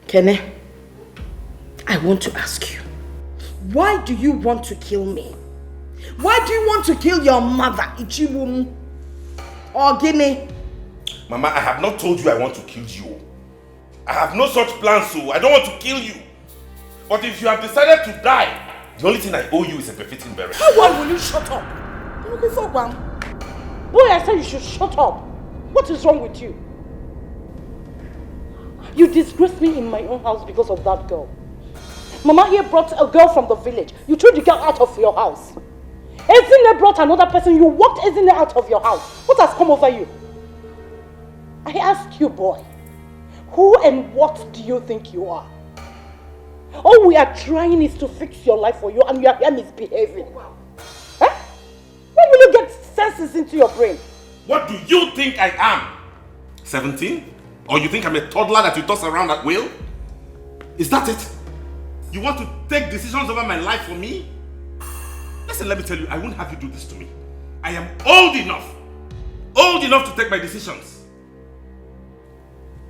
Kene, I want to ask you, why do you want to kill me? Why do you want to kill your mother, Ichibum? Or Guinea? Mama, I have not told you I want to kill you. I have no such plans, so I don't want to kill you. But if you have decided to die, the only thing I owe you is a befitting burial. Why will you shut up? I'm looking for one. Boy, I said you should shut up. What is wrong with you? You disgraced me in my own house because of that girl. Mama here brought a girl from the village. You threw the girl out of your house. Ezine brought another person. You walked Ezine out of your house. What has come over you? I ask you, boy, who and what do you think you are? All we are trying is to fix your life for you, and you are here misbehaving. Wow. Huh? When will you get senses into your brain? What do you think I am? 17? Or you think I'm a toddler that you toss around at will? Is that it? You want to take decisions over my life for me? Listen, let me tell you, I won't have you do this to me. I am old enough to take my decisions.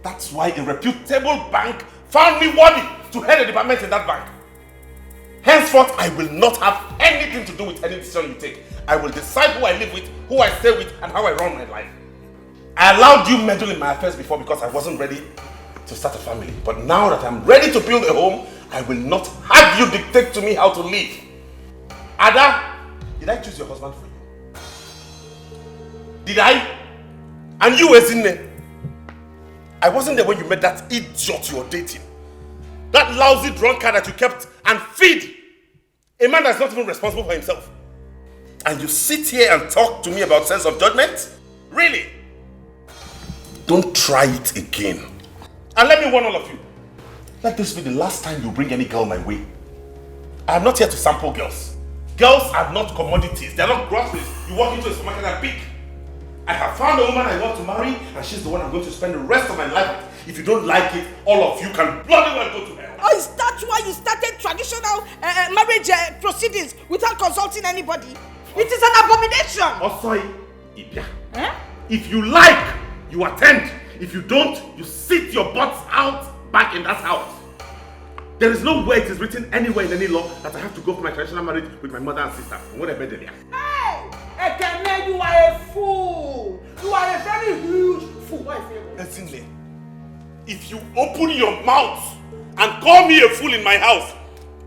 That's why a reputable bank found me worthy to head a department in that bank. Henceforth, I will not have anything to do with any decision you take. I will decide who I live with, who I stay with, and how I run my life. I allowed you meddle in my affairs before because I wasn't ready to start a family. But now that I'm ready to build a home, I will not have you dictate to me how to live. Ada, did I choose your husband for you? Did I? And you were in there. I wasn't there when you met that idiot you were dating. That lousy drunkard that you kept and feed. A man that's not even responsible for himself. And you sit here and talk to me about sense of judgment? Really? Don't try it again. And let me warn all of you. Let this be the last time you bring any girl my way. I am not here to sample girls. Girls are not commodities. They are not groceries. You walk into a supermarket and pick. I have found a woman I want to marry, and she's the one I'm going to spend the rest of my life with. If you don't like it, all of you can bloody well go to hell. Oh, is that why you started traditional marriage proceedings without consulting anybody? It is an abomination. Oh, sorry, Ibia. If you like, you attend. If you don't, you sit your butts out back in that house. There is no way it is written anywhere in any law that I have to go for my traditional marriage with my mother and sister. What I there. Hey! Ekene, you are a fool. You are a very huge fool. Listen, if you open your mouth and call me a fool in my house,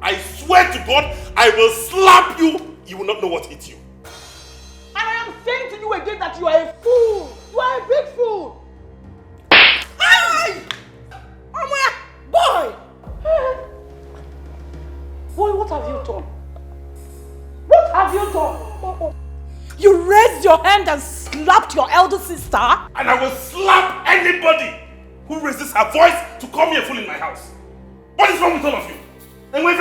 I swear to God, I will slap you. You will not know what hit you. And I am saying to you again that you are a fool. You are a big fool. Hey! Boy! Boy, what have you done? What have you done? You raised your hand and slapped your elder sister? And I will slap anybody who raises her voice to call me a fool in my house. What is wrong with all of you? And when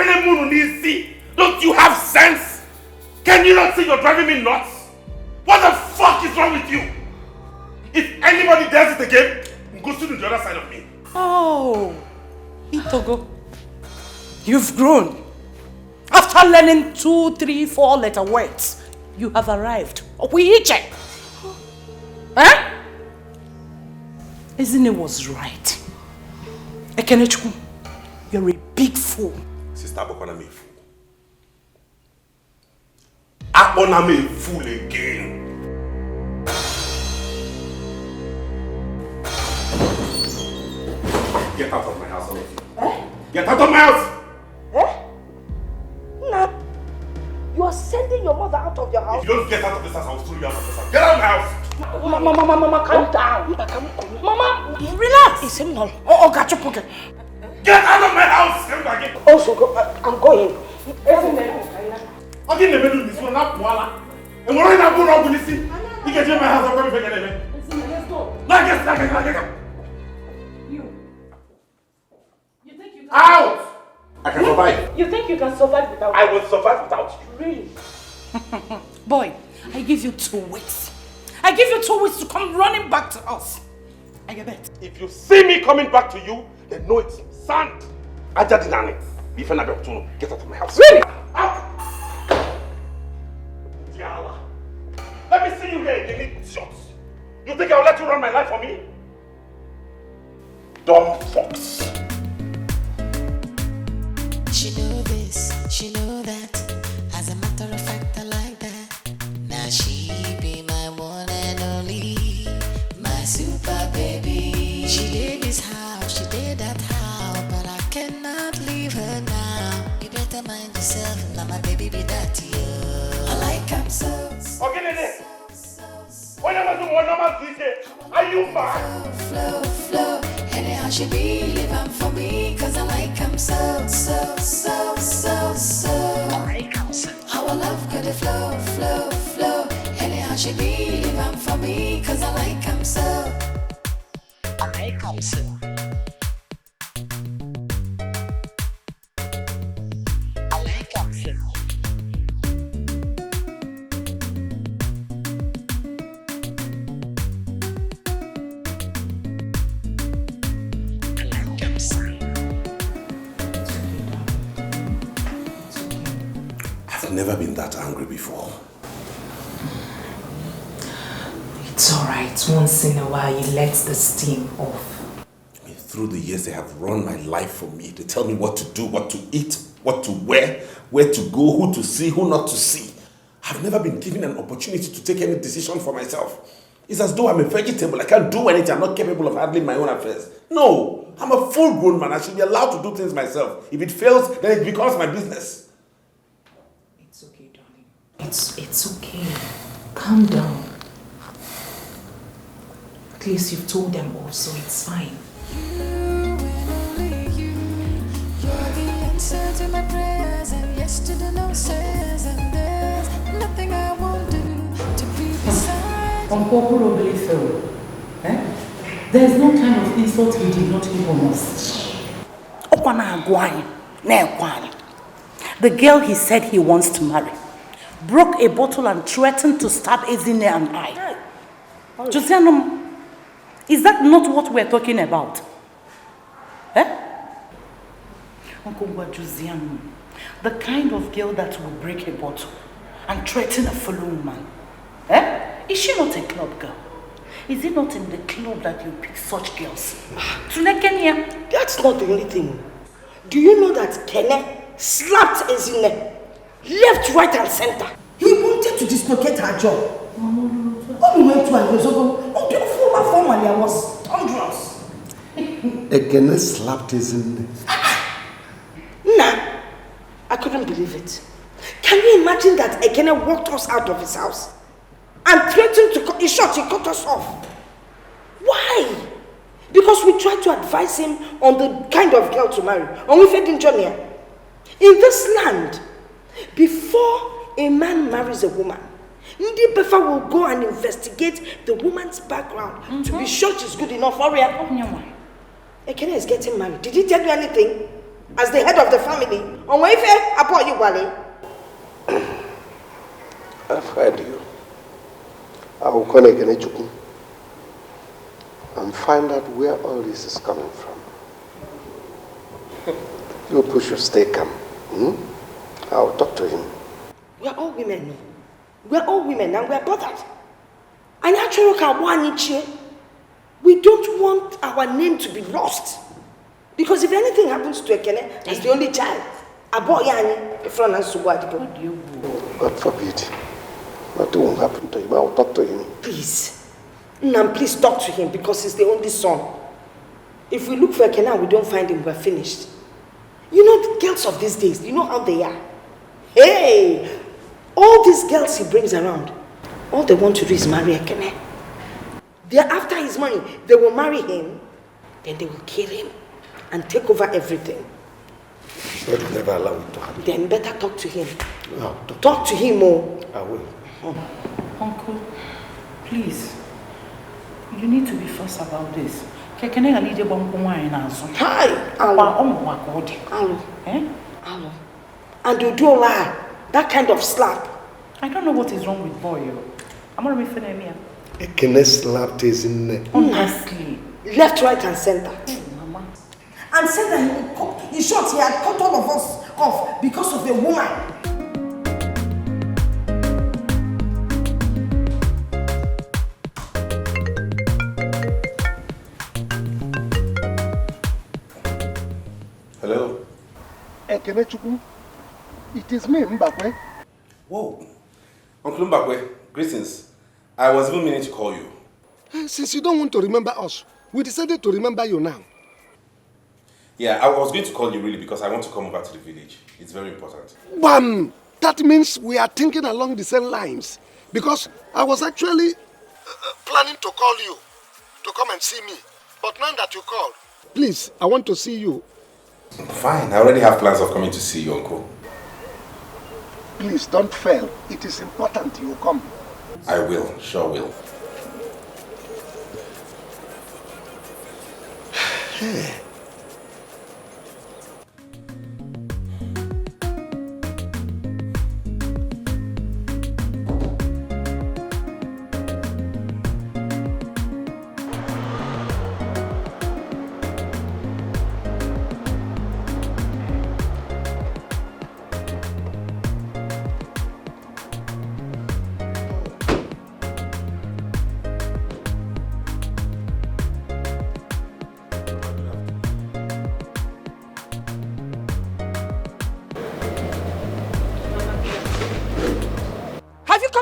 don't you have sense? Can you not see you're driving me nuts? What the fuck is wrong with you? If anybody does it again, go to the other side of me. Oh, Itogo, you've grown. After learning 2, 3, 4 letter words, you have arrived. Okwuiche. Huh? Ezine was right. Ekenechukwu, you're a big fool. Sister Abokwana me a fool. Abona me a fool again. Get out of my house, all of you. Eh? Get out of my house! Eh? No. You are sending your mother out of your house? If you don't get out of this house, I will throw you out of this house. Get out of my house! Mama, calm down. Mama, relax. It's him now. Oh, got your pocket. Get out of my house! Come back in. Also, go, I'm going. I'll get in the middle of this one, not Walla. And we're not going to this thing. You get in my house, I'm going to forget it. Let's go. Get. You think you can out! I can survive. You think you can survive without I will survive without you. Really? Boy, I give you 2 weeks. I give you 2 weeks to come running back to us. I get it. If you see me coming back to you, then know it's sand. Ajadinani. Get out of my house. Really? Out! Diala. Let me see you here again, idiot. You think I'll let you run my life for me? Dumb fox. She know that, as a matter of fact, I like that. Now she be my one and only, my super baby. She did this house, she did that house, but I cannot leave her now. You better mind yourself, now my baby be that you. I like him so. Okay, Nene. When am I doing one normal Dikeh? Are you mad? Flow, flow. Anyhow she be, live on for me, cause I like him so. I like him so. Our love could flow, flow, flow. Anyhow she be, live on for me, cause I like him so. I like him so. I like him so. I've never been that angry before. It's alright. Once in a while, you let the steam off. I mean, through the years, they have run my life for me. They tell me what to do, what to eat, what to wear, where to go, who to see, who not to see. I've never been given an opportunity to take any decision for myself. It's as though I'm a vegetable. I can't do anything. I'm not capable of handling my own affairs. No, I'm a full-grown man. I should be allowed to do things myself. If it fails, then it becomes my business. It's okay, darling. It's okay. Calm down. At least you've told them all, so it's fine. You and only you. You're the answer to my prayers, and yes to the nonsense. And there's nothing I won't do to be beside you. Unpopularly so. There's no kind of insult he did not give on us. The girl he said he wants to marry broke a bottle and threatened to stab Ezine and I. Josiano, is that not what we're talking about? Uncle Josiano, the kind of girl that will break a bottle and threaten a fellow woman. Is she not a club girl? Is it not in the club that you pick such girls? Kenya. That's not the only thing. Do you know that Kene slapped Ezine left, right, and center? He wanted to dislocate her jaw. When we went to Agozogo, I was thunderous. Ekene slapped Ezine. Nah, I couldn't believe it. Can you imagine that Ekene walked us out of his house and threatened to cut, in short, he cut us off? Why? Because we tried to advise him on the kind of girl to marry. And we fed in Jonia. In this land, before a man marries a woman, Ndi Befa will go and investigate the woman's background to be sure she's good enough for her. Ekene is getting married. Did he tell you anything? As the head of the family? On I've heard you. I will call Ekene Chukwu and find out where all this is coming from. You push your stay calm. I'll talk to him. We're all women. We're all women and we're bothered. And actually, we don't want our name to be lost. Because if anything happens to Ekene, as the only child, God forbid. Nothing will happen to him. I'll talk to him. Please. Nam, please talk to him because he's the only son. If we look for Ekene and we don't find him, we're finished. You know the girls of these days, you know how they are. Hey! All these girls he brings around, all they want to do is marry Ekene. They're after his money. They will marry him, then they will kill him and take over everything. God will never allow it to happen. Then better talk to him. No, Talk to him more. I will. Uncle, please. You need to be first about this. Hi, Alo. And you do lie. That kind of slap. I don't know what is wrong with boy. I'm going to be here. Ekene slapped Ezine. Honestly. Left, right, and center. Mama. And said that in short, he had cut all of us off because of a woman. Hello? Ekene Chukwu, It is me, Mbakwe. Whoa. Uncle Mbakwe, greetings. I was even meaning to call you. Since you don't want to remember us, we decided to remember you now. Yeah, I was going to call you really because I want to come over to the village. It's very important. Bam! That means we are thinking along the same lines. Because I was actually planning to call you to come and see me. But now that you called, please, I want to see you. Fine, I already have plans of coming to see you, Uncle. Please don't fail. It is important you come. I will, sure will.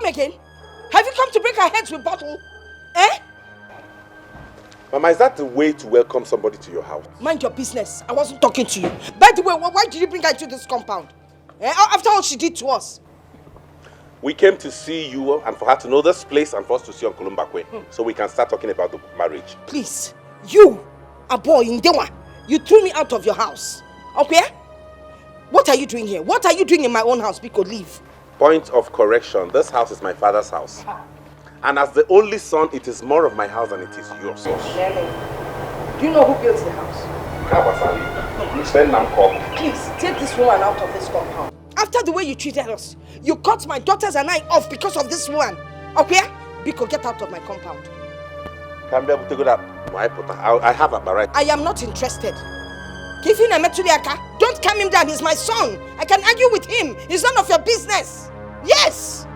Again? Have you come to break our heads with bottle? Eh? Mama, is that the way to welcome somebody to your house? Mind your business. I wasn't talking to you. By the way, why did you bring her into this compound? Eh? After all she did to us. We came to see you and for her to know this place and for us to see Uncle Mbakwe so we can start talking about the marriage. Please, you, a boy in Dewa, you threw me out of your house. Okay? What are you doing here? What are you doing in my own house? Because leave. Point of correction, this house is my father's house. And as the only son, it is more of my house than it is yours. Do you know who built the house? Please, take this woman out of this compound. After the way you treated us, you cut my daughters and I off because of this woman. Okay? Biko, get out of my compound. I have a right. I am not interested. Don't calm him down, he's my son. I can argue with him. It's none of your business. Yes.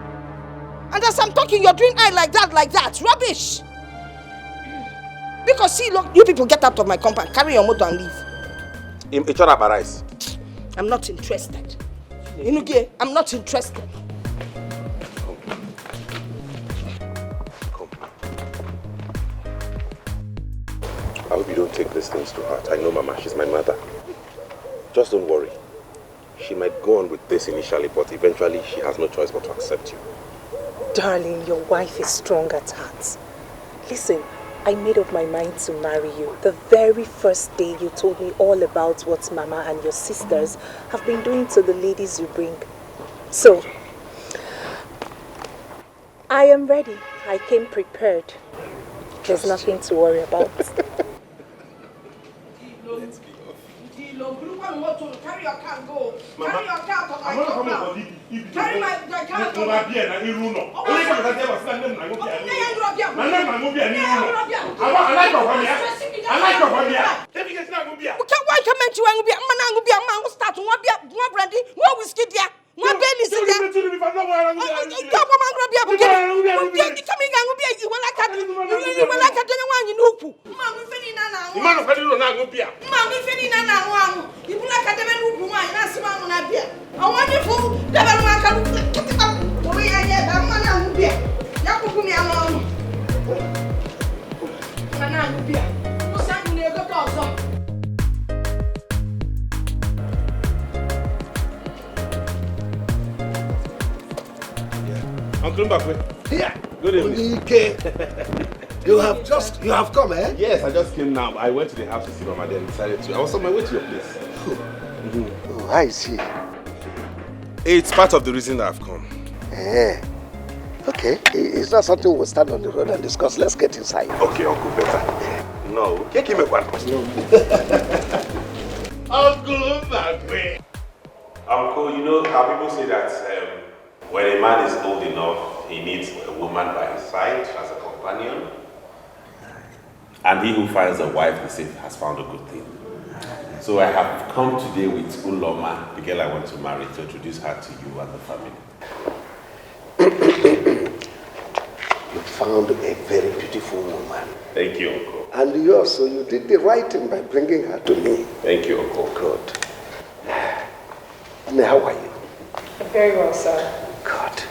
And as I'm talking, you're doing eye like that. Rubbish. Because see, look, you people get out of my compound. Carry your motor and leave. I'm not interested. Inuge, I'm not interested. I hope you don't take these things to heart. I know Mama, she's my mother. Just don't worry. She might go on with this initially, but eventually she has no choice but to accept you. Darling, your wife is strong at heart. Listen, I made up my mind to marry you the very first day you told me all about what Mama and your sisters have been doing to the ladies you bring. So, I am ready. I came prepared. There's nothing to worry about. Carry your car and go. Carry your car to my compound. Carry my car to my Uncle Mbakwe. Yeah. Good evening. You have come, eh? Yes, I just came now. I went to the house to see Mama, then decided to. I was on my way to your place. Oh, I see. It's part of the reason that I've come. Okay, it's not something we'll stand on the road and discuss. Let's get inside. Okay, Uncle, better. No, give me one. Uncle Mbakwe. Uncle, you know how people say that when a man is old enough, he needs a woman by his side as a companion. And he who finds a wife has found a good thing. So I have come today with Uloma, the girl I want to marry, to introduce her to you and the family. You found a very beautiful woman. Thank you, Uncle. And you also, you did the right thing by bringing her to me. Thank you, Uncle. Good. And how are you? Very well, sir. Good.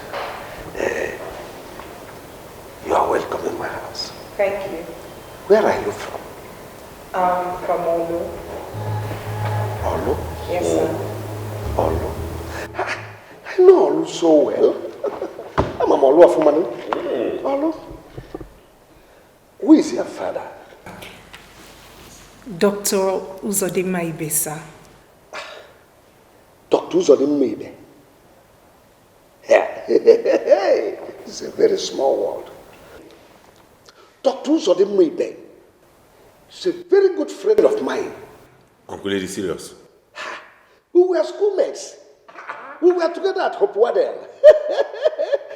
You are welcome in my house. Thank you. Where are you from? From Olu. Olu? Yes, sir. Olu. I know Olu so well. I'm a Olu of Umanu. Olu. Who is your father? Dr. Uzodinma Ibe, sir. Dr. Uzodinma Ibe. Yeah. It's a very small world. Dr. Uzodinma Ibe is a very good friend of mine. Uncle Lady, serious? We were schoolmates. We were together at Hope Waddell.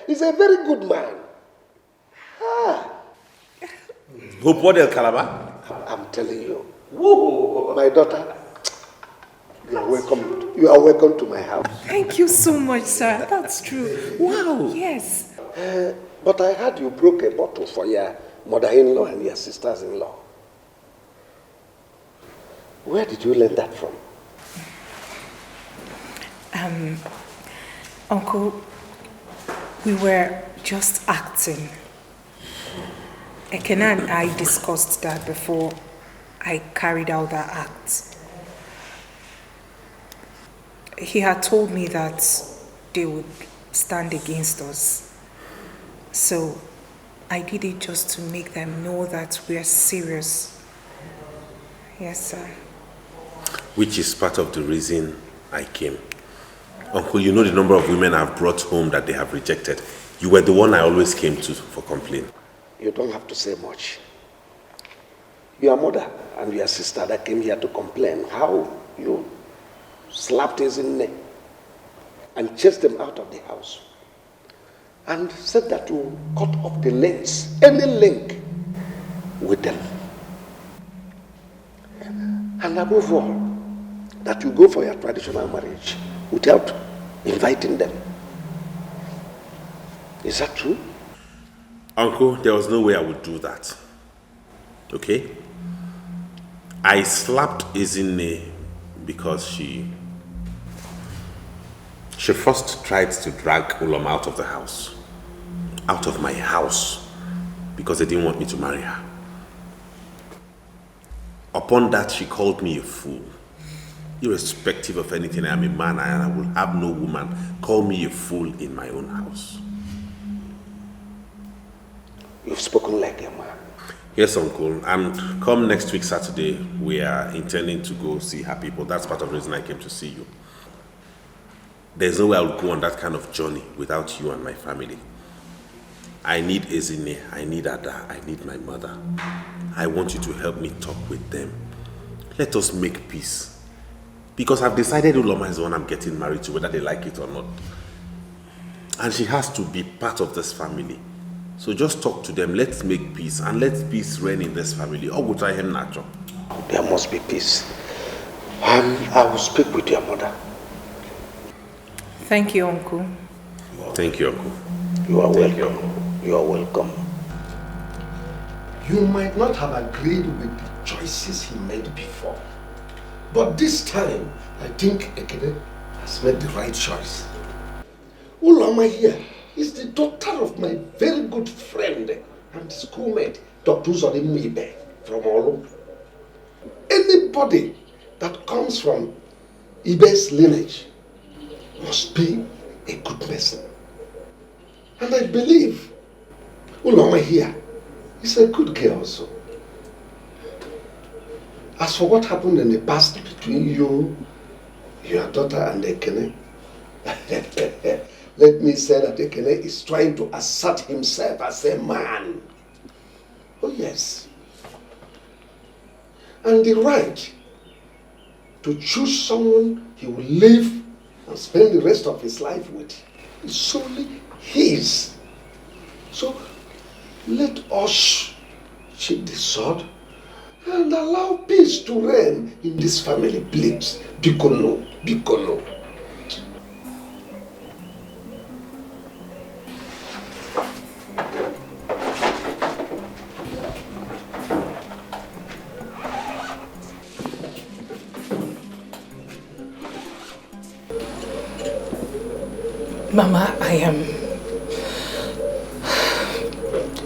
He's a very good man. Hope Waddell, Calabar? I'm telling you. Woo! My daughter, you are welcome. You are welcome to my house. Thank you so much, sir. That's true. Wow. Yes. But I heard you broke a bottle for your mother-in-law and your sisters-in-law. Where did you learn that from? Uncle, we were just acting. Ekene and I discussed that before I carried out that act. He had told me that they would stand against us. So I did it just to make them know that we are serious. Yes, sir. Which is part of the reason I came. Uncle, you know the number of women I've brought home that they have rejected. You were the one I always came to for complaint. You don't have to say much. Your mother and your sister that came here to complain how you slapped his neck and chased them out of the house and said that you cut off the links, any link with them. And above all, that you go for your traditional marriage without inviting them. Is that true? Uncle, there was no way I would do that. Okay? I slapped Ezinne because she first tried to drag Ulom out of the house. Out of my house. Because they didn't want me to marry her. Upon that, she called me a fool. Irrespective of anything, I am a man and I will have no woman call me a fool in my own house. You've spoken like a man. Yes, Uncle. And come next week, Saturday, we are intending to go see her people. That's part of the reason I came to see you. There's no way I would go on that kind of journey without you and my family. I need Ezinne, I need Ada, I need my mother. I want you to help me talk with them. Let us make peace. Because I've decided Uloma is the one I'm getting married to, whether they like it or not. And she has to be part of this family. So just talk to them, let's make peace, and let peace reign in this family. Or we'll try him natural. There must be peace. I will speak with your mother. Thank you, Uncle. Thank you, Uncle. You are welcome. You are welcome. You might not have agreed with the choices he made before. But this time, I think Ekene has made the right choice. Uloma here is the daughter of my very good friend and schoolmate, Dr. Uzodinma Ibe from Olu. Anybody that comes from Ibe's lineage must be a good person. And I believe Uloma here is a good girl also. As for what happened in the past between you, your daughter and Ekene, let me say that Ekene is trying to assert himself as a man. Oh yes. And the right to choose someone he will live and spend the rest of his life with is solely his. So let us sheathe the sword and allow peace to reign in this family, please. Bikono, Bikono. Mama, I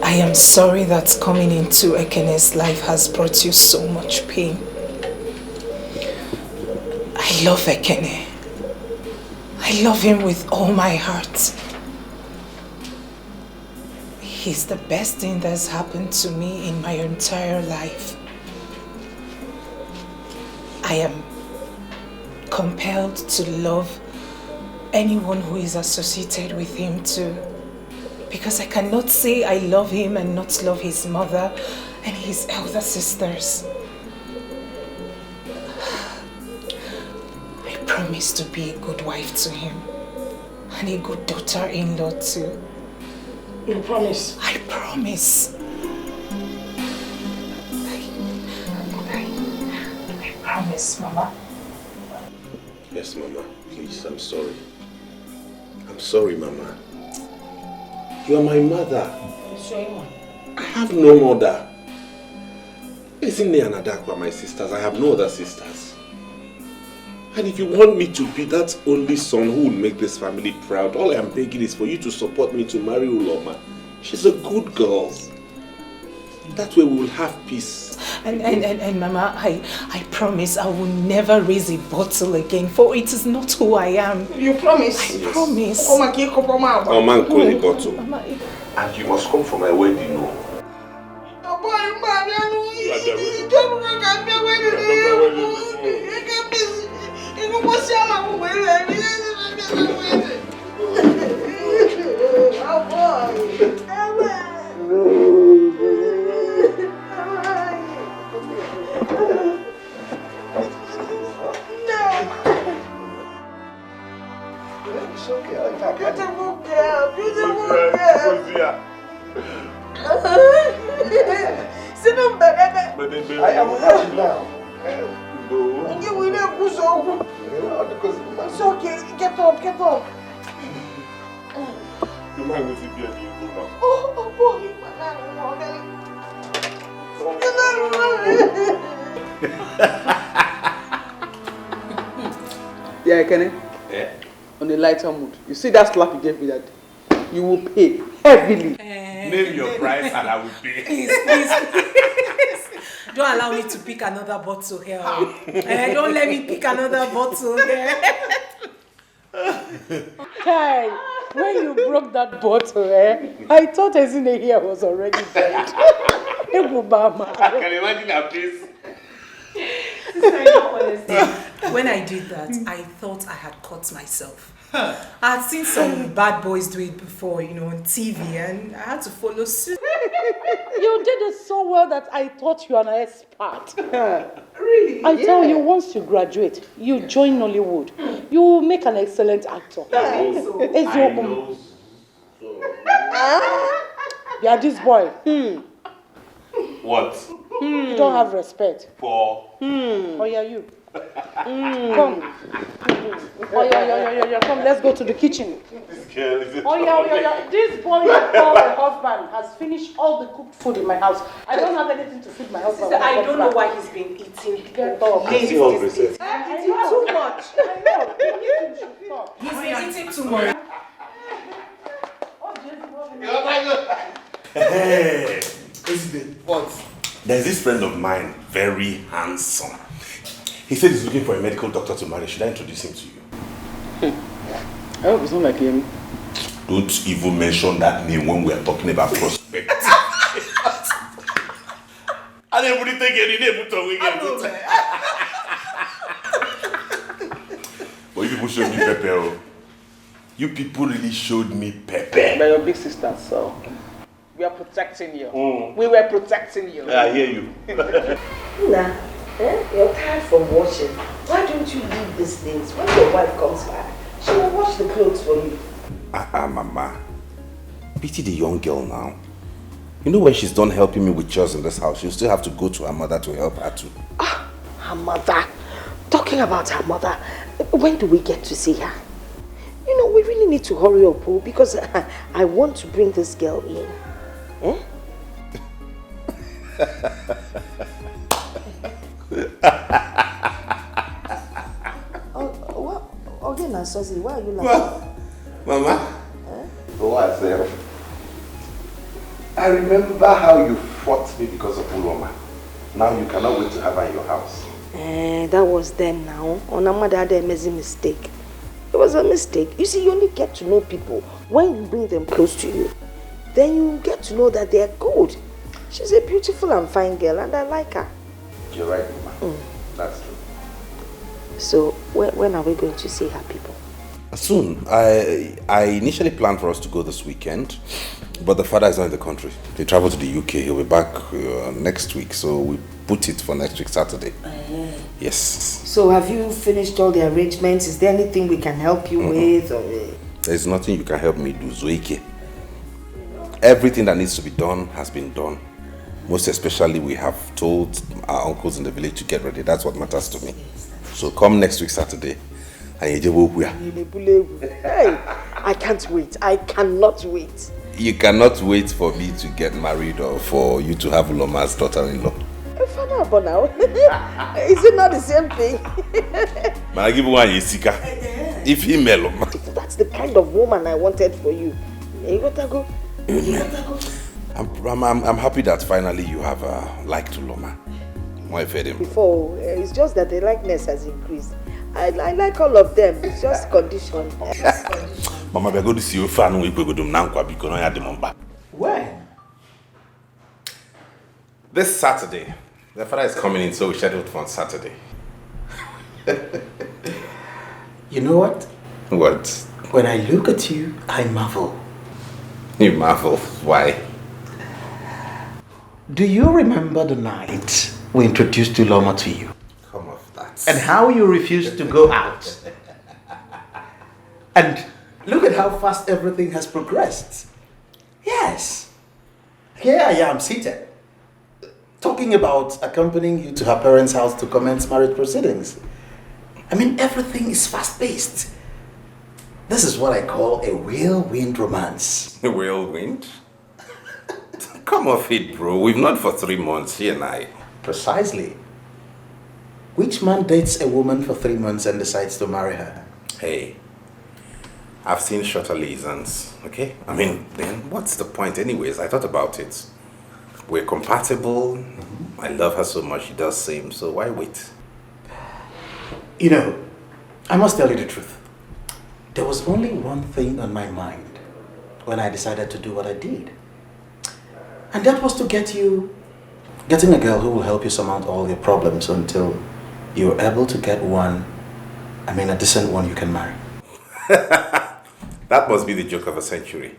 am sorry that coming into Ekene's life has brought you so much pain. I love Ekene. I love him with all my heart. He's the best thing that's happened to me in my entire life. I am compelled to love anyone who is associated with him too. Because I cannot say I love him and not love his mother and his elder sisters. I promise to be a good wife to him and a good daughter-in-law too. You promise? I promise. I promise, Mama. Yes, Mama. Please, I'm sorry. I'm sorry, Mama. You are my mother. I have no mother. Isn't and Adakwa my sisters? I have no other sisters. And if you want me to be that only son who will make this family proud, all I am begging is for you to support me to marry Uloma. She's a good girl. That way we will have peace. And Mama, I promise I will never raise a bottle again, for it is not who I am. You promise? I promise. Oh, my kid, come on. Oh, man, call the bottle. Mama, And you must come for my wedding, no? Beautiful girl. Sit down, baby. I am ready now. You will not go so. It's okay. Get up. You might want to be a new woman. Oh boy, Yeah, Kenny. Yeah. On a lighter mood. You see that slap you gave me that day? You will pay heavily. Name your price and I will pay. please. Don't allow me to pick another bottle here. Don't let me pick another bottle here. Kai, when you broke that bottle, I thought Ezine here was already dead. I can imagine her face. When I did that, I thought I had caught myself. I had seen some bad boys do it before, on TV, and I had to follow suit. You did it so well that I thought you were an expert. Really? I tell you, once you graduate, you join Nollywood. You will make an excellent actor. I know. Yeah, this boy. What? You don't have respect. For? Oh yeah, you. Come. Oh yeah. Come, let's go to the kitchen. This girl is Oh yeah. This boy you call my husband has finished all the cooked food in my house. I don't have anything to feed my husband. I don't know why he's been eating. Get up. I see all this. He's eating too much. I know. You should stop. He's been eating too much. Hey, What? there's this friend of mine, very handsome. He said he's looking for a medical doctor to marry. Should I introduce him to you? I hope it's not like him. Don't even mention that name when we are talking about prospect. I didn't even take any name to win. But you people showed me pepper. You people really showed me pepper. They're your big sisters, so we are protecting you. We were protecting you. I hear you. Nah, you're tired from washing. Why don't you leave these things? When your wife comes back, she will wash the clothes for you. Mama. Pity the young girl now. You know when she's done helping me with chores in this house, she'll still have to go to her mother to help her too. Her mother. Talking about her mother, when do we get to see her? We really need to hurry up, because I want to bring this girl in. Why are you laughing? Mama? What? I remember how you fought me because of Uloma. Now you cannot wait to have her in your house. That was then now. Onamada had an amazing mistake. It was a mistake. You see, you only get to know people when you bring them close to you. Then you get to know that they are good. She's a beautiful and fine girl and I like her. You're right, Mama. That's true. So, when are we going to see her people? Soon. I initially planned for us to go this weekend, but the father is not in the country. He traveled to the UK. He'll be back next week, so we put it for next week, Saturday. Yes. So have you finished all the arrangements? Is there anything we can help you with? Or... There's nothing you can help me do, Zoike. Everything that needs to be done has been done. Most especially, we have told our uncles in the village to get ready. That's what matters to me. So come next week, Saturday. Hey, I can't wait. I cannot wait. You cannot wait for me to get married or for you to have Uloma's daughter-in-law. Now. Is it not the same thing? If he mellow. That's the kind of woman I wanted for you. You gotta go. I'm happy that finally you have liked Uloma. Before, it's just that the likeness has increased. I like all of them. It's just condition. Mama, we're going to see you fan. We go to Nankwa because I had the mom back. When? This Saturday. The father is coming in, so we scheduled for Saturday. You know what? What? When I look at you, I marvel. You marvel? Why? Do you remember the night we introduced Uloma to you? Come off that. And how you refused to go out? And look at how fast everything has progressed. Yes. Here I am seated, talking about accompanying you to her parents' house to commence marriage proceedings. I mean, everything is fast-paced. This is what I call a whirlwind romance. A whirlwind? Come off it, bro. We've not for 3 months, he and I. Precisely. Which man dates a woman for 3 months and decides to marry her? Hey, I've seen shorter liaisons, okay? I mean, then what's the point anyways? I thought about it. We're compatible. I love her so much, she does same, so why wait? You know, I must tell you the truth. There was only one thing on my mind when I decided to do what I did. And that was to getting a girl who will help you surmount all your problems until you're able to get a decent one you can marry. That must be the joke of a century.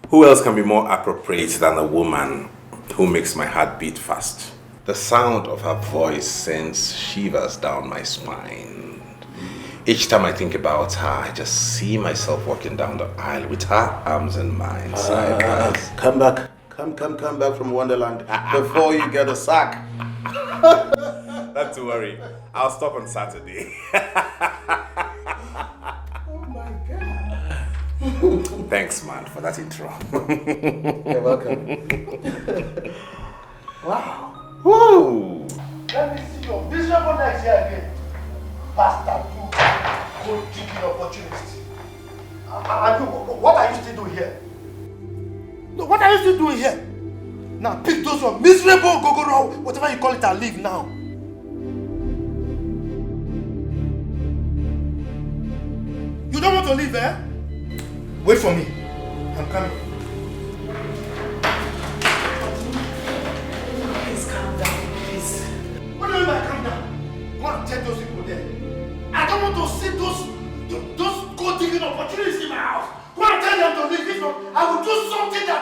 Who else can be more appropriate than a woman who makes my heart beat fast? The sound of her voice sends shivers down my spine. Each time I think about her, I just see myself walking down the aisle with her arms in mine. Come back. Come back from Wonderland before you get a sack. Not to worry. I'll stop on Saturday. Oh my God. Thanks, man, for that intro. You're welcome. Wow. Whoa. Let me see your miserable next here again. Bastard, you go taking opportunity. And you, what are you still doing here? No, what are you still doing here? Now pick those one miserable gogoro, whatever you call it, and leave now. You don't want to leave, eh? Wait for me. I'm coming. Please calm down, please. What do you mean by calm down? Go and take those people there. I don't want to see those gold-digging opportunities in my house. Go and tell them to leave. If not, I will do something that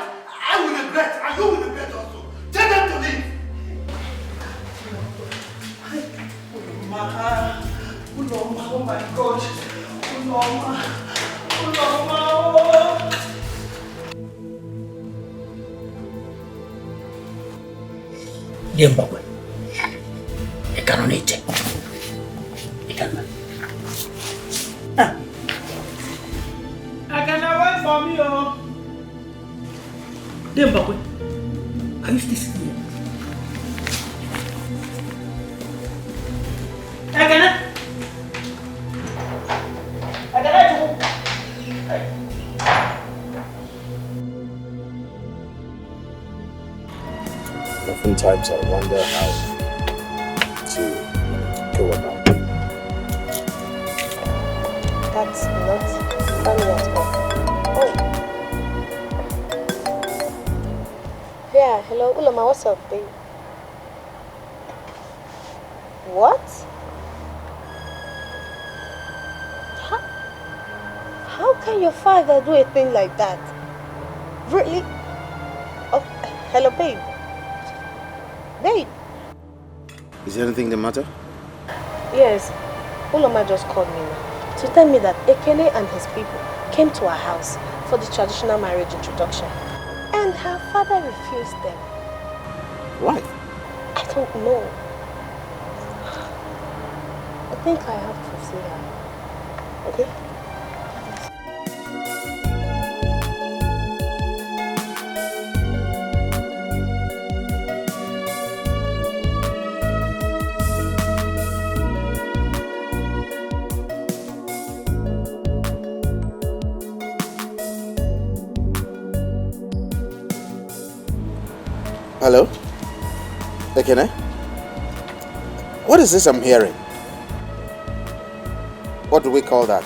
I will regret, and you will regret also. Tell them to leave. Uloma, oh my God. Uloma, oh. Zimbabwe. I cannot eat it. I cannot. I cannot wait for me, oh. Zimbabwe, are you still sitting here? I cannot Sometimes I wonder how to go about it. That's not funny at all. Oh. Yeah, hello, Ulama, what's up, babe? What? How can your father do a thing like that? Really? Oh, hello, babe. Babe. Is there anything the matter? Yes, Ulama just called me now to tell me that Ekene and his people came to our house for the traditional marriage introduction. And her father refused them. Why? I don't know. I think I have to see her. Okay? Hello? Ekene? What is this I'm hearing? What do we call that?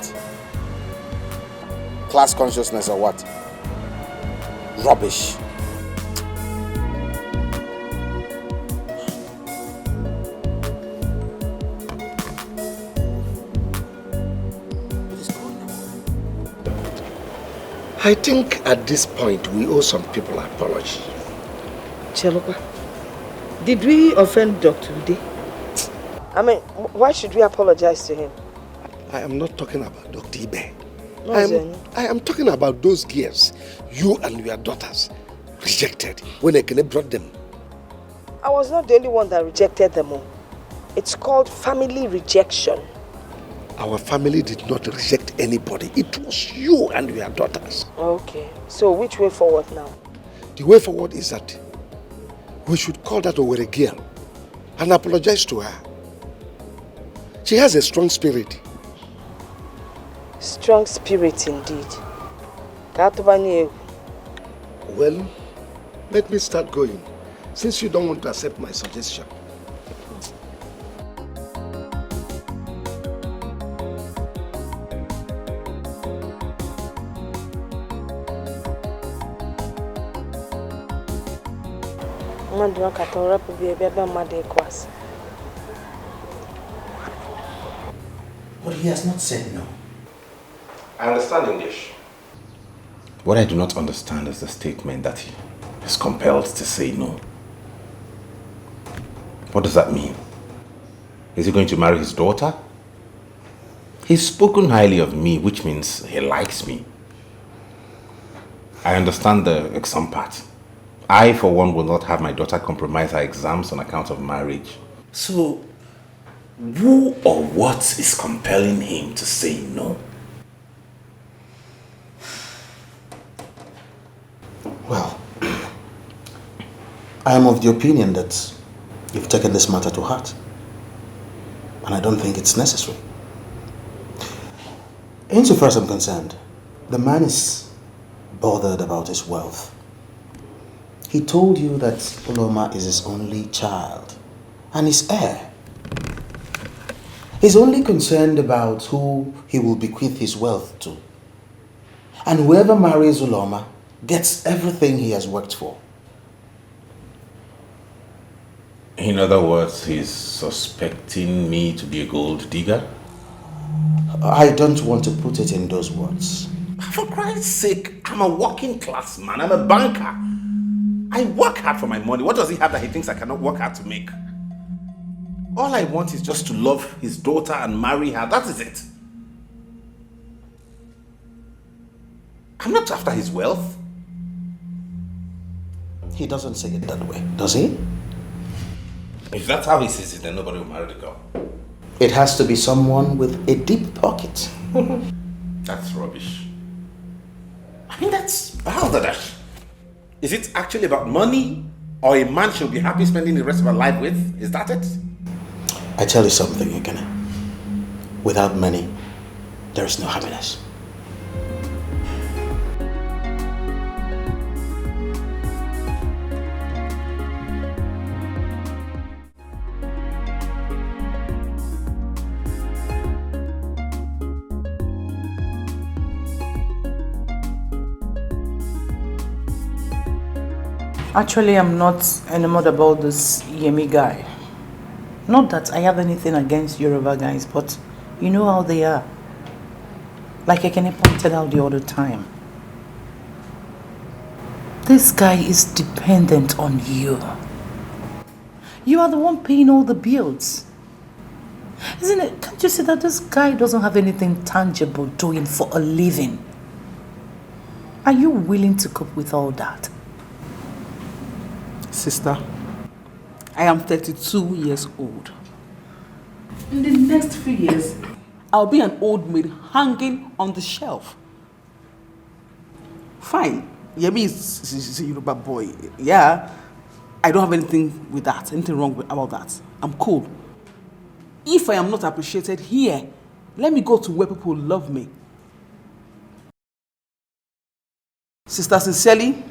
Class consciousness or what? Rubbish. I think at this point we owe some people an apology. Chelopa, did we offend Dr. Ude? I mean, why should we apologize to him? I am not talking about Dr. Ibe. No, I am talking about those girls you and your daughters rejected when Ekene brought them. I was not the only one that rejected them all. It's called family rejection. Our family did not reject anybody. It was you and your daughters. Okay, so which way forward now? The way forward is that we should call that Owere girl and apologize to her. She has a strong spirit. Strong spirit indeed. Well, let me start going, since you don't want to accept my suggestion. But he has not said no. I understand English. What I do not understand is the statement that he is compelled to say no. What does that mean? Is he going to marry his daughter? He's spoken highly of me, which means he likes me. I understand the exam part. I, for one, will not have my daughter compromise her exams on account of marriage. So, who or what is compelling him to say no? Well, I am of the opinion that you've taken this matter to heart. And I don't think it's necessary. Insofar as I'm concerned, the man is bothered about his wealth. He told you that Uloma is his only child and his heir. He's only concerned about who he will bequeath his wealth to. And whoever marries Uloma gets everything he has worked for. In other words, he's suspecting me to be a gold digger? I don't want to put it in those words. For Christ's sake, I'm a working class man. I'm a banker. I work hard for my money. What does he have that he thinks I cannot work hard to make? All I want is just to love his daughter and marry her. That is it. I'm not after his wealth. He doesn't say it that way, does he? If that's how he sees it, then nobody will marry the girl. It has to be someone with a deep pocket. That's rubbish. I mean, that's balderdash. Is it actually about money? Or a man she'll be happy spending the rest of her life with? Is that it? I tell you something, Ekene. Without money, there is no happiness. Actually, I'm not enamored about this Yemi guy. Not that I have anything against Yoruba guys, but you know how they are. Like Ekene pointed out the other time. This guy is dependent on you. You are the one paying all the bills. Isn't it? Can't you see that this guy doesn't have anything tangible doing for a living? Are you willing to cope with all that? Sister, I am 32 years old. In the next few years, I'll be an old maid hanging on the shelf. Fine, Yemi is a Yoruba boy. Yeah, I don't have anything with that, anything wrong about that. I'm cool. If I am not appreciated here, let me go to where people love me. Sister, sincerely,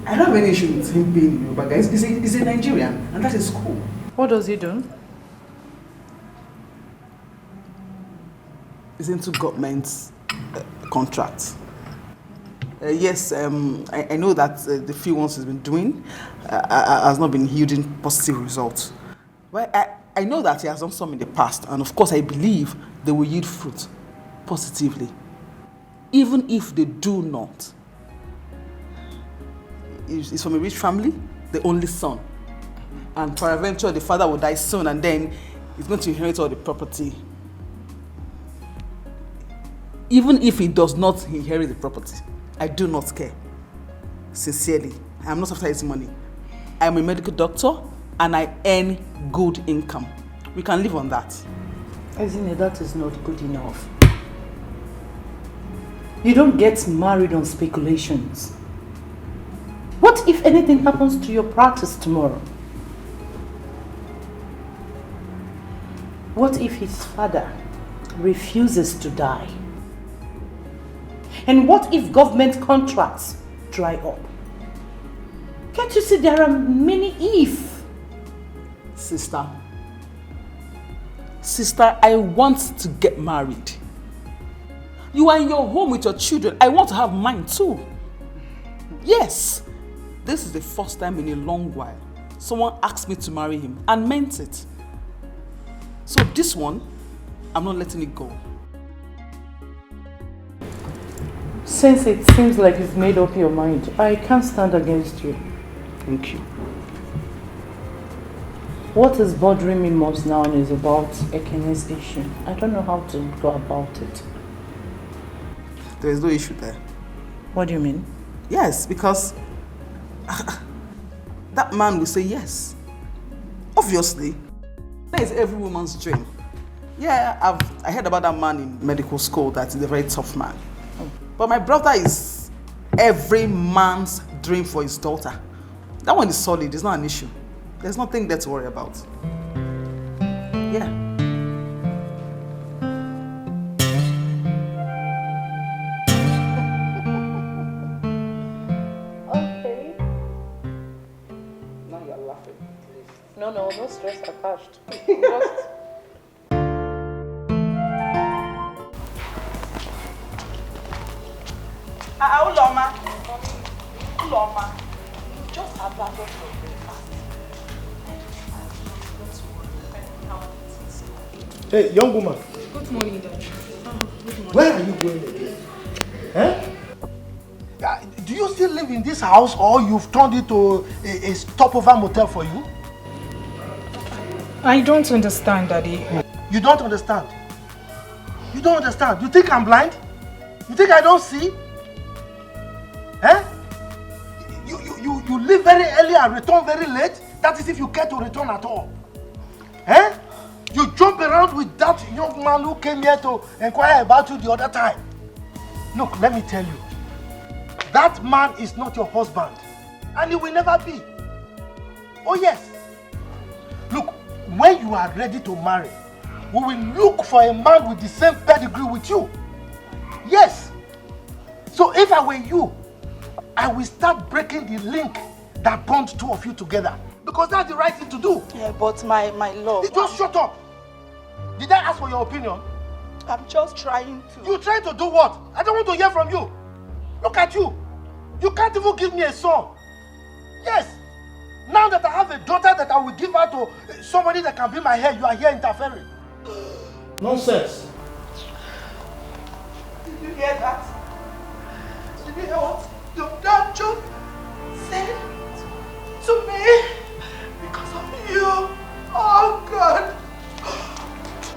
I don't have any issue with him being Yoruba guy. He's a Nigerian, and that is cool. What does he do? He's into government contracts. Yes, I know that the few ones he's been doing has not been yielding positive results. Well, I know that he has done some in the past, and of course I believe they will yield fruit positively. Even if they do not. He's from a rich family, the only son. And peradventure, the father will die soon, and then he's going to inherit all the property. Even if he does not inherit the property, I do not care. Sincerely, I am not after his money. I am a medical doctor, and I earn good income. We can live on that. Isn't that is not good enough? You don't get married on speculations. What if anything happens to your practice tomorrow? What if his father refuses to die? And what if government contracts dry up? Can't you see there are many if? Sister, I want to get married. You are in your home with your children. I want to have mine too. Yes. This is the first time in a long while someone asked me to marry him and meant it. So this one, I'm not letting it go. Since it seems like you've made up your mind, I can't stand against you. Thank you. What is bothering me most now is about Ekene's issue. I don't know how to go about it. There is no issue there. What do you mean? Yes, because that man will say yes. Obviously. That is every woman's dream. Yeah, I heard about that man in medical school that is a very tough man. But my brother is every man's dream for his daughter. That one is solid, it's not an issue. There's nothing there to worry about. Yeah. No stress attached. Just... Uloma. Just abandon your breakfast. Hey, young woman. Good morning, Dad. Good morning. Where are you going again? Eh? Do you still live in this house, or you've turned it to a stopover motel for you? I don't understand, Daddy. You don't understand? You don't understand? You think I'm blind? You think I don't see? Eh? You leave very early and return very late? That is if you care to return at all. Eh? You jump around with that young man who came here to inquire about you the other time. Look, let me tell you. That man is not your husband. And he will never be. Oh yes. Look, when you are ready to marry, we will look for a man with the same pedigree with you. Yes. So if I were you, I will start breaking the link that bound two of you together. Because that's the right thing to do. Yeah, but my love... Just shut up. Did I ask for your opinion? I'm just trying to... You trying to do what? I don't want to hear from you. Look at you. You can't even give me a son. Yes. Now that I have a daughter that I will give her to somebody that can be my hair, you are here interfering. Nonsense. Did you hear that? Did you hear what your dad just said to me? Because of you. Oh God.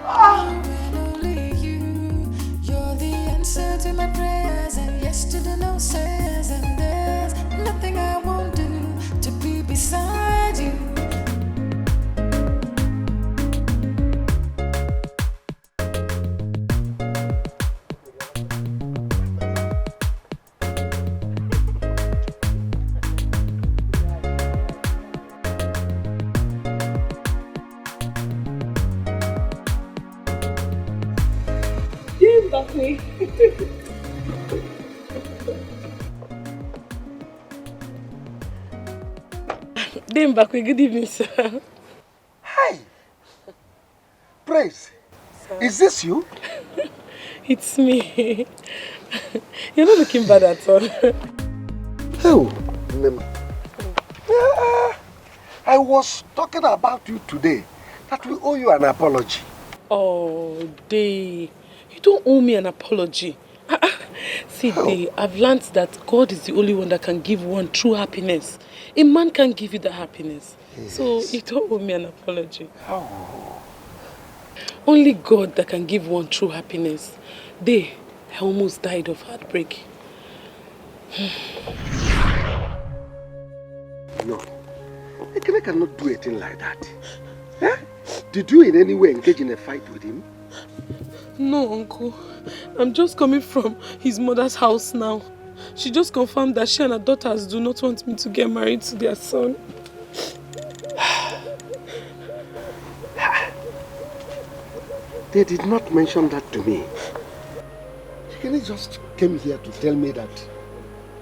And only you. You're the answer to my prayers, and yes to the no says, and there's nothing I won't do to be beside you. Dame Bakwe, good evening, sir. Hi. Praise. Sir. Is this you? It's me. You're not looking bad at all. Oh, I was talking about you today, that we owe you an apology. Oh, Day. You don't owe me an apology. See, Day, I've learned that God is the only one that can give one true happiness. A man can't give you the happiness. Yes. So you don't owe me an apology. Oh. Only God that can give one true happiness. Day, I almost died of heartbreak. No. I cannot do a thing like that. Huh? Did you in any way engage in a fight with him? No, Uncle. I'm just coming from his mother's house now. She just confirmed that she and her daughters do not want me to get married to their son. They did not mention that to me. She just came here to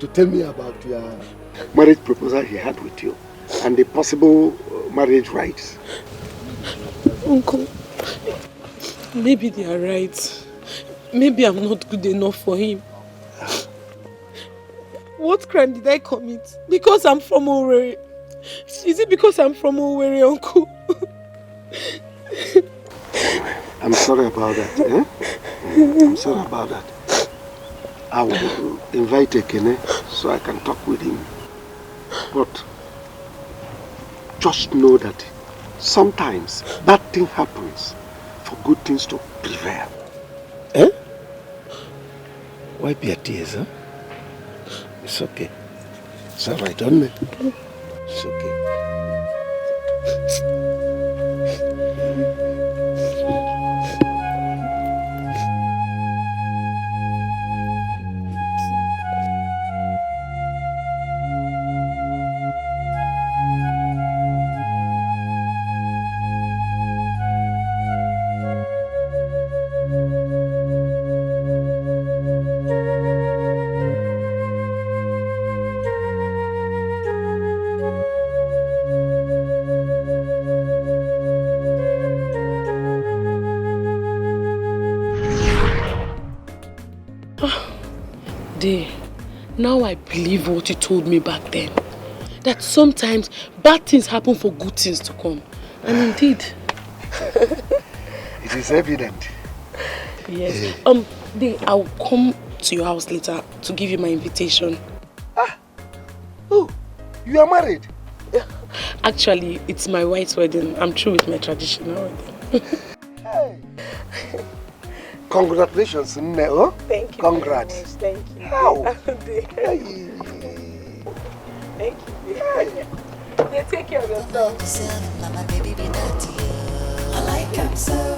tell me about your marriage proposal he had with you and the possible marriage rights. Uncle, maybe they are right. Maybe I'm not good enough for him. What crime did I commit? Because I'm from Owerri. Is it because I'm from Owerri, Uncle? I'm sorry about that. Eh? I'm sorry about that. I will invite Ekene so I can talk with him. But just know that sometimes bad thing happens for good things to prevail. Eh? Wipe your tears, huh? It's okay. It's alright, don't it? It's okay. Now I believe what you told me back then. That sometimes bad things happen for good things to come. And indeed. It is evident. Yes. I'll come to your house later to give you my invitation. Ah! Oh, you are married? Actually, it's my white wedding. I'm through with my traditional wedding. Hey! Congratulations, Neo. Thank you. Congrats. Thank you. How? Thank you. They take care of yourself. Mama, baby, be naughty. I like him so.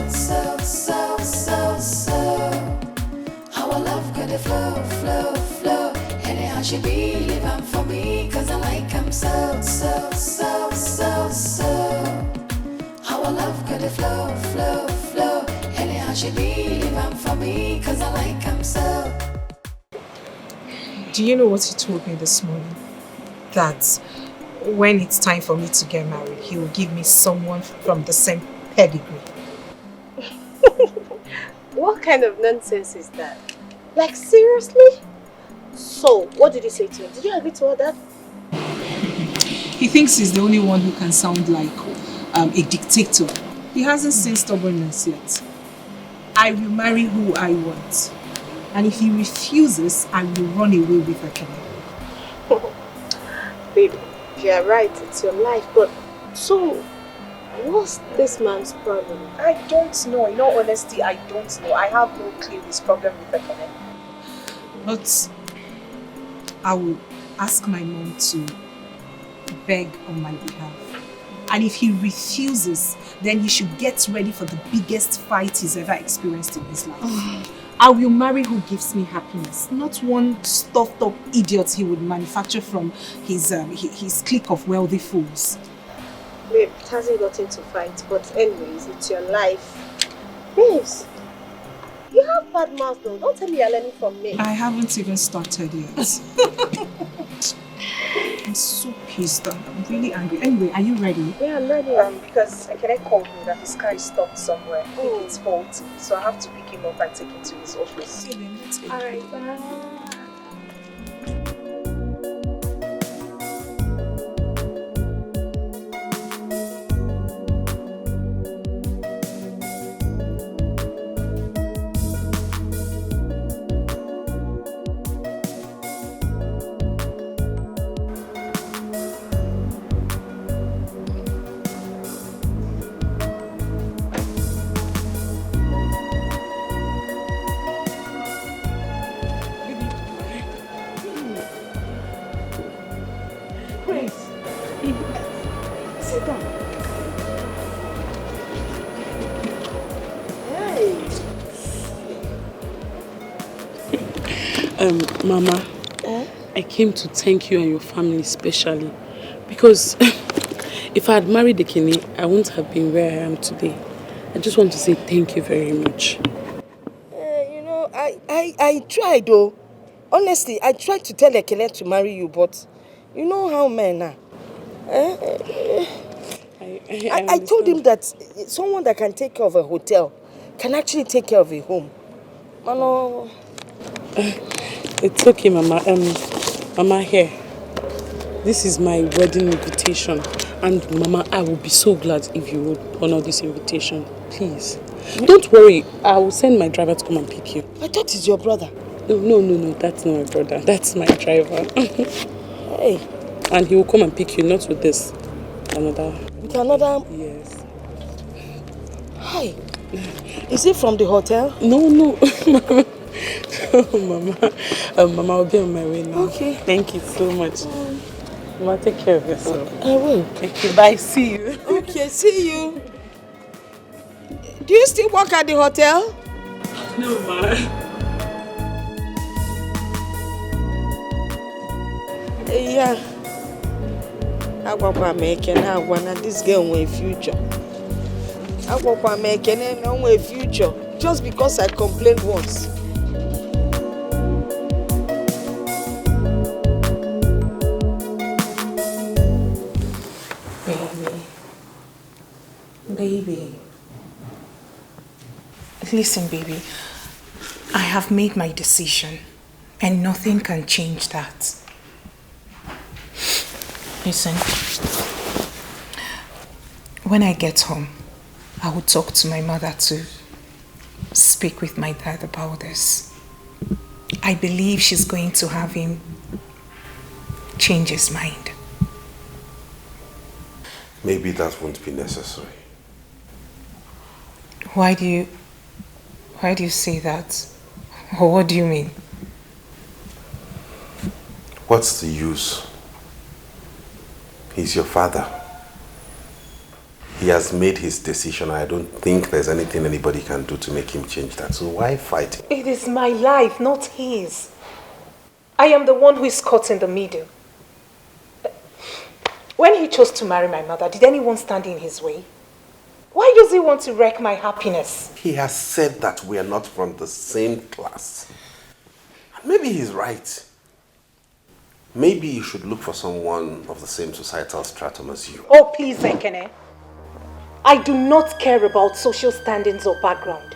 How our love gonna flow. Anyhow she be living for me, cause I like him so. How our love gonna flow. Anyhow she be living for me, cause I like him so. Do you know what he told me this morning? That when it's time for me to get married, he will give me someone from the same pedigree. What kind of nonsense is that? Like, seriously? So, what did he say to you? Did you agree to all that? He thinks he's the only one who can sound like a dictator. He hasn't seen stubbornness yet. I will marry who I want. And if he refuses, I will run away with Ekene. Baby, you are right, it's your life, but so, what's this man's problem? I don't know. In all honesty, I don't know. I have no clue his problem with Ekene. But I will ask my mom to beg on my behalf. And if he refuses, then he should get ready for the biggest fight he's ever experienced in his life. I will marry who gives me happiness, not one stuffed up idiot he would manufacture from his clique of wealthy fools. Babe, it hasn't got into fight, but anyways, it's your life. Babes, you have bad mouth though. Don't tell me you're learning from me. I haven't even started yet. I'm so pissed. I'm really angry. Anyway, are you ready? Yeah, I'm ready. Because Ekene called me that his car is stopped somewhere. I think it's faulty. So I have to pick him up and take him to his office. Okay, then let's go. Alright, bye. Mama, I came to thank you and your family especially because if I had married Ekene, I wouldn't have been where I am today. I just want to say thank you very much. You know, I tried though. Honestly, I tried to tell Ekene to marry you, but you know how men are. I told him that someone that can take care of a hotel can actually take care of a home. Mano. It's okay, Mama. Mama, here. This is my wedding invitation. And Mama, I will be so glad if you would honor this invitation. Please. Don't worry. I will send my driver to come and pick you. I thought it's your brother. No. That's not my brother. That's my driver. Hey. And he will come and pick you, not with this. Another. With another? Yes. Hi. Is it from the hotel? No. Oh, Mama. Mama, I'll be on my way now. Okay. Thank you so much. Mama, take care of yourself. I will. Thank you. Bye. See you. Okay, see you. Do you still work at the hotel? No, Ma. Yeah. Agwakwa m Ekene agwa na this girl nwere future. Agwakwa m Ekene na nwere future just because I complained once. Baby. Listen, baby. I have made my decision and nothing can change that. Listen. When I get home, I will talk to my mother to speak with my dad about this. I believe she's going to have him change his mind. Maybe that won't be necessary. Why do you say that? Or what do you mean? What's the use? He's your father. He has made his decision. I don't think there's anything anybody can do to make him change that. So why fight? It is my life, not his. I am the one who is caught in the middle. When he chose to marry my mother, did anyone stand in his way? Why does he want to wreck my happiness? He has said that we are not from the same class. Maybe he's right. Maybe you should look for someone of the same societal stratum as you. Oh, please, Ekene. I do not care about social standings or background.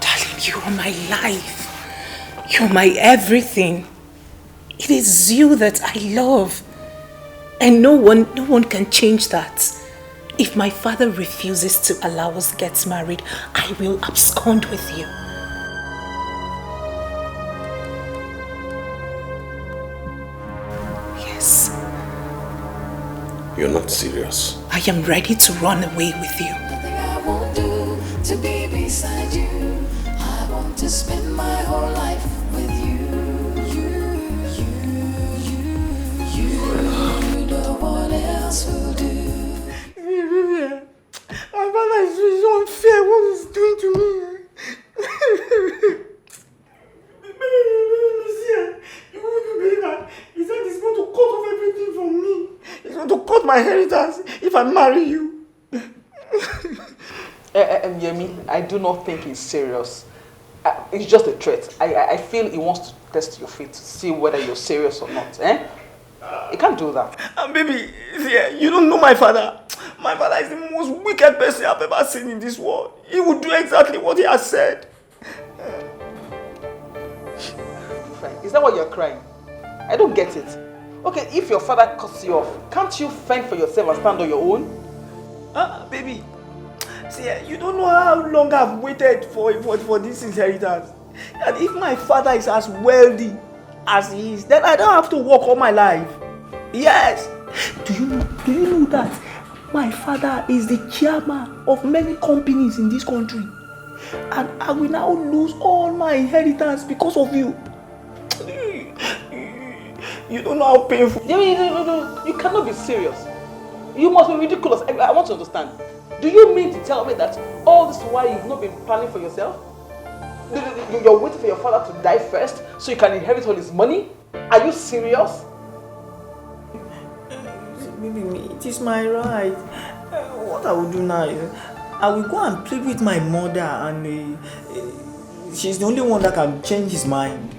Darling, you are my life. You're my everything. It is you that I love. And no one can change that. If my father refuses to allow us to get married, I will abscond with you. Yes. You're not serious. I am ready to run away with you. Nothing I won't do to be beside you. I want to spend my whole life with you. No one else will do. My father is unfair. What he's doing to me? You won't believe that. He said he's going to cut off everything from me. He's going to cut my inheritance if I marry you. Yemi, I do not think he's serious. It's just a threat. I feel he wants to test your faith to see whether you're serious or not. He can't do that. And baby, yeah, you don't know my father. My father is the most wicked person I've ever seen in this world. He would do exactly what he has said. Is that why you're crying? I don't get it. Okay, if your father cuts you off, can't you fend for yourself and stand on your own? Baby, see, you don't know how long I've waited for this inheritance. And if my father is as wealthy as he is, then I don't have to work all my life. Yes. Do you know that my father is the chairman of many companies in this country? And I will now lose all my inheritance because of you. You don't know how painful. No, you cannot be serious. You must be ridiculous. I want to understand. Do you mean to tell me that all this while you've not been planning for yourself? You're waiting for your father to die first so you can inherit all his money? Are you serious? Baby, it is my right. What I will do now is I will go and plead with my mother, and she's the only one that can change his mind.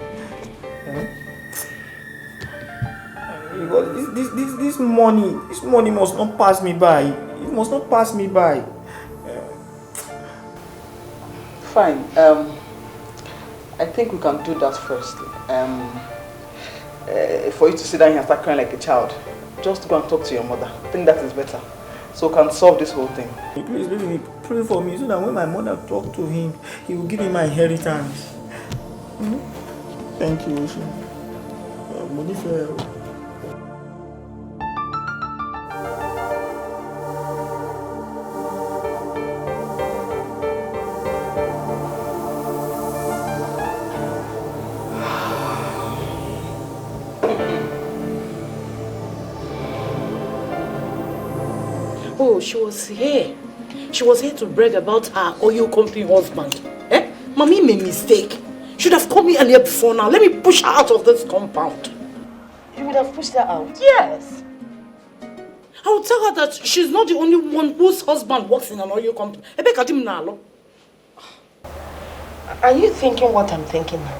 Because this money must not pass me by. It must not pass me by. Fine. I think we can do that firstly. For you to sit down here and start crying like a child, just go and talk to your mother. I think that is better. So we can solve this whole thing. Please, baby, pray for me so that when my mother talks to him, he will give me my inheritance. Thank you, Ocean. Money fair. Oh, she was here. She was here to brag about her oil company husband. Mommy made a mistake. Should have called me earlier before now. Let me push her out of this compound. You would have pushed her out? Yes. I will tell her that she's not the only one whose husband works in an oil company. Are you thinking what I'm thinking now?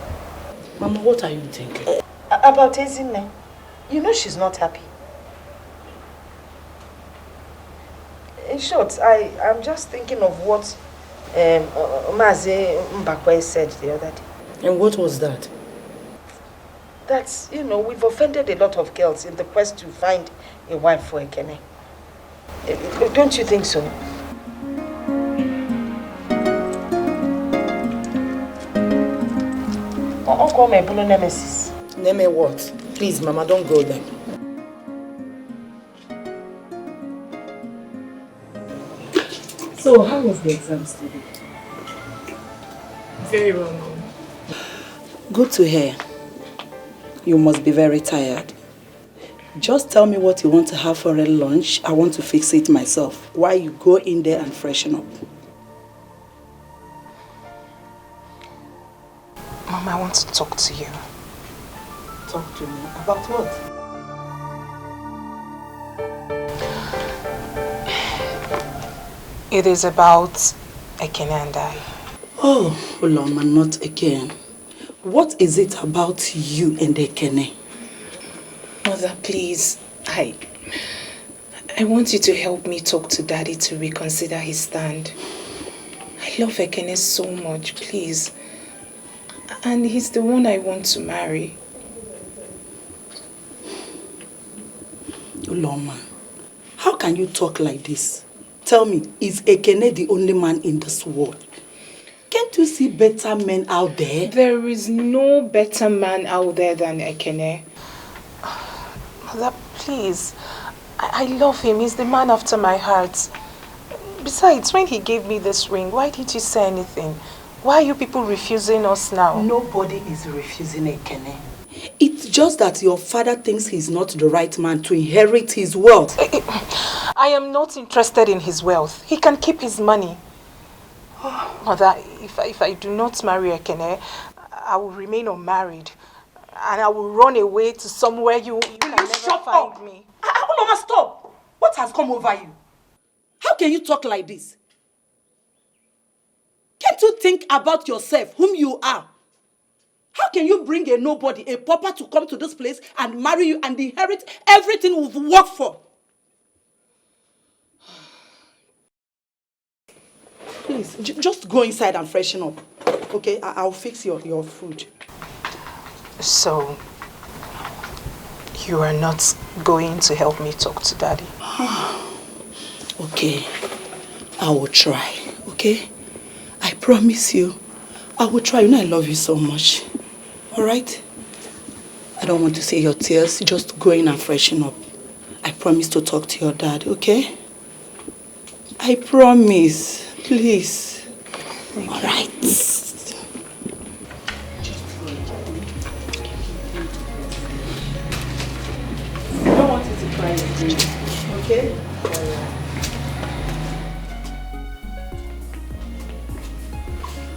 Mama, what are you thinking? About Ezinne. You know she's not happy. In short, I'm just thinking of what Maze Mbakwe said the other day. And what was that? That's, we've offended a lot of girls in the quest to find a wife for Ekene. Don't you think so? Uncle Mebulo Nemesis. Neme what? Please, Mama, don't go there. So, how was the exams today? Very well, Mom. Good to hear. You must be very tired. Just tell me what you want to have for a lunch. I want to fix it myself while you go in there and freshen up. Mama, I want to talk to you. Talk to me? About what? It is about Ekene and I. Oh, Uloma, not again. What is it about you and Ekene? Mother, please, I want you to help me talk to Daddy to reconsider his stand. I love Ekene so much, please. And he's the one I want to marry. Uloma, how can you talk like this? Tell me, is Ekene the only man in this world? Can't you see better men out there? There is no better man out there than Ekene. Mother, please. I love him. He's the man after my heart. Besides, when he gave me this ring, why didn't you say anything? Why are you people refusing us now? Nobody is refusing Ekene. It's just that your father thinks he's not the right man to inherit his wealth. I am not interested in his wealth. He can keep his money. Mother, if I do not marry Ekene, I will remain unmarried. And I will run away to somewhere you can never find me. Uloma, stop! What has come over you? How can you talk like this? Can't you think about yourself, whom you are? How can you bring a nobody, a pauper, to come to this place and marry you and inherit everything we've worked for? Please, just go inside and freshen up. Okay, I'll fix your food. So, you are not going to help me talk to Daddy? Okay, I will try, okay? I promise you, I will try. You know I love you so much. Alright? I don't want to see your tears. Just go in and freshen up. I promise to talk to your dad, okay? I promise. Please. Alright. I don't want you to cry again, okay?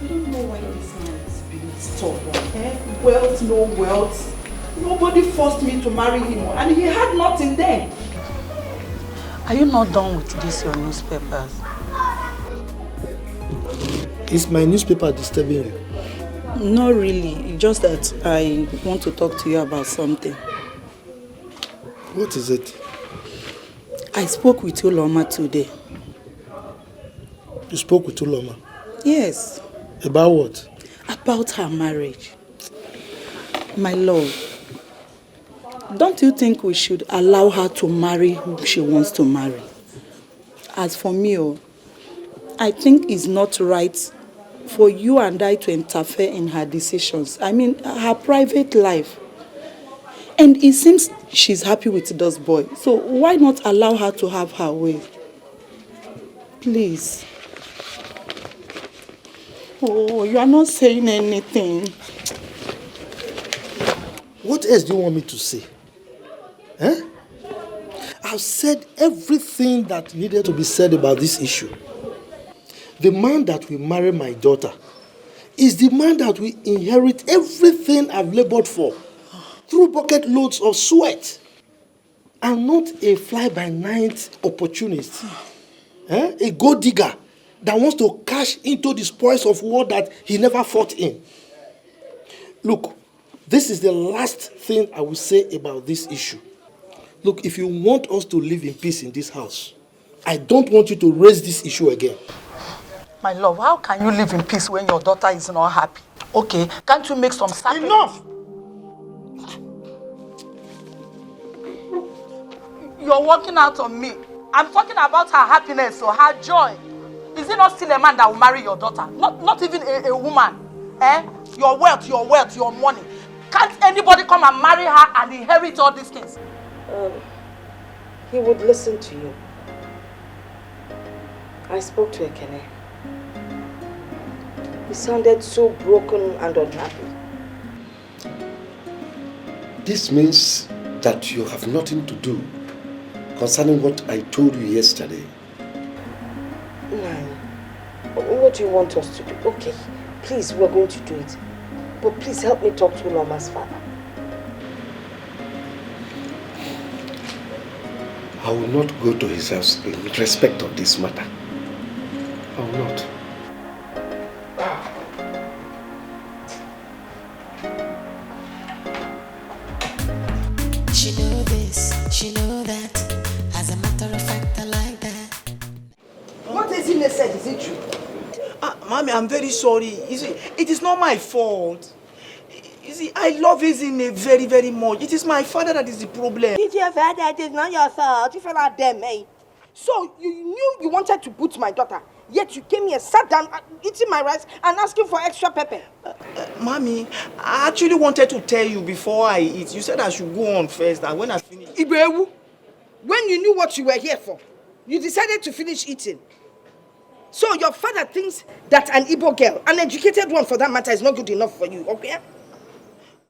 I don't know why this man is being stubborn. Wealth, no wealth. Nobody forced me to marry him, and he had nothing then. Are you not done with this, your newspapers? Is my newspaper disturbing you? Not really. Just that I want to talk to you about something. What is it? I spoke with Uloma today. You spoke with Uloma? Yes. About what? About her marriage. My love, don't you think we should allow her to marry who she wants to marry? As for me, I think it's not right for you and I to interfere in her decisions. I mean, her private life. And it seems she's happy with this boy. So why not allow her to have her way? Please. Oh, you are not saying anything. What else do you want me to say? Eh? I've said everything that needed to be said about this issue. The man that will marry my daughter is the man that will inherit everything I've labored for through bucket loads of sweat. I'm not a fly-by-night opportunist. A gold digger that wants to cash into the spoils of war that he never fought in. Look, this is the last thing I will say about this issue. Look, if you want us to live in peace in this house, I don't want you to raise this issue again. My love, how can you live in peace when your daughter is not happy? Okay, can't you make some sacrifice? Enough! You're working out on me. I'm talking about her happiness or her joy. Is it not still a man that will marry your daughter? Not even a woman. Eh? Your wealth, your money. Can't anybody come and marry her and inherit all these things? He would listen to you. I spoke to Ekene. He sounded so broken and unhappy. This means that you have nothing to do concerning what I told you yesterday. No. What do you want us to do? Okay, please, we're going to do it. But please help me talk to Uloma's father. I will not go to his house in respect of this matter. I will not. She know this, she know that. As a matter of fact, I like that. What Ezine said, is it true? Mommy, I'm very sorry. You see, it is not my fault. You See, I love Ezinne very, very much. It is my father that is the problem. It's your father, it is not your fault. You fell out them, eh? So, you knew you wanted to boot my daughter, yet you came here, sat down, eating my rice, and asking for extra pepper. Mommy, I actually wanted to tell you before I eat. You said I should go on first, and when I finish... Ibewu, when you knew what you were here for, you decided to finish eating. So your father thinks that an Igbo girl, an educated one for that matter, is not good enough for you, okay?